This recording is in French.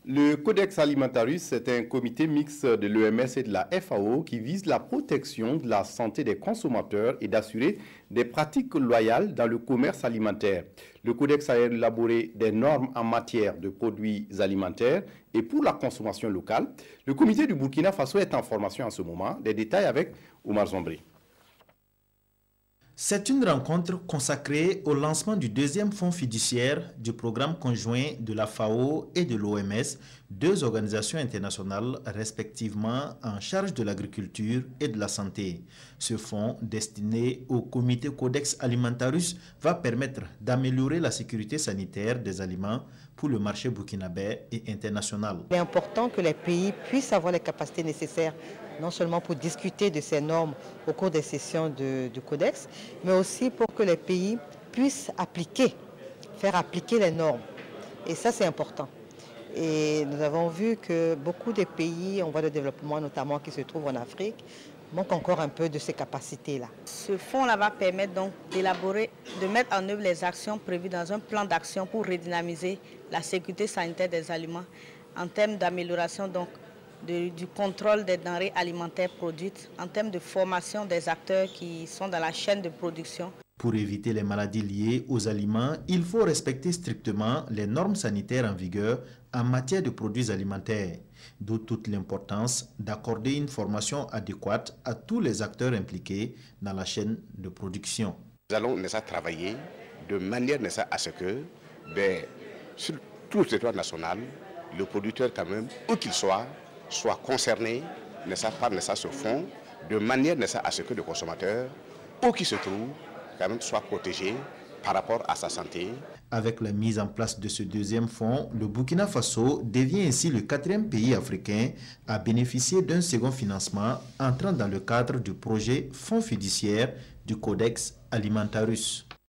Le Codex Alimentarius est un comité mixte de l'OMS et de la FAO qui vise la protection de la santé des consommateurs et d'assurer des pratiques loyales dans le commerce alimentaire. Le Codex a élaboré des normes en matière de produits alimentaires et pour la consommation locale. Le comité du Burkina Faso est en formation en ce moment. Des détails avec Oumar Zombri. C'est une rencontre consacrée au lancement du deuxième fonds fiduciaire du programme conjoint de la FAO et de l'OMS, deux organisations internationales respectivement en charge de l'agriculture et de la santé. Ce fonds, destiné au comité Codex Alimentarius, va permettre d'améliorer la sécurité sanitaire des aliments pour le marché burkinabé et international. Il est important que les pays puissent avoir les capacités nécessaires, non seulement pour discuter de ces normes au cours des sessions du Codex, mais aussi pour que les pays puissent faire appliquer les normes. Et ça, c'est important. Et nous avons vu que beaucoup de pays en voie de développement, notamment qui se trouvent en Afrique, manquent encore un peu de ces capacités-là. Ce fonds-là va permettre donc d'élaborer, de mettre en œuvre les actions prévues dans un plan d'action pour redynamiser la sécurité sanitaire des aliments en termes d'amélioration donc du contrôle des denrées alimentaires produites, en termes de formation des acteurs qui sont dans la chaîne de production. Pour éviter les maladies liées aux aliments, il faut respecter strictement les normes sanitaires en vigueur en matière de produits alimentaires, d'où toute l'importance d'accorder une formation adéquate à tous les acteurs impliqués dans la chaîne de production. Nous allons travailler de manière à ce que, sur tout le territoire national, le producteur quand même, où qu'il soit concerné par ce fonds, de manière à ce que le consommateur, où qu'il se trouve, quand même soit protégé par rapport à sa santé. Avec la mise en place de ce deuxième fonds, le Burkina Faso devient ainsi le 4e pays africain à bénéficier d'un second financement entrant dans le cadre du projet Fonds fiduciaire du Codex Alimentarius.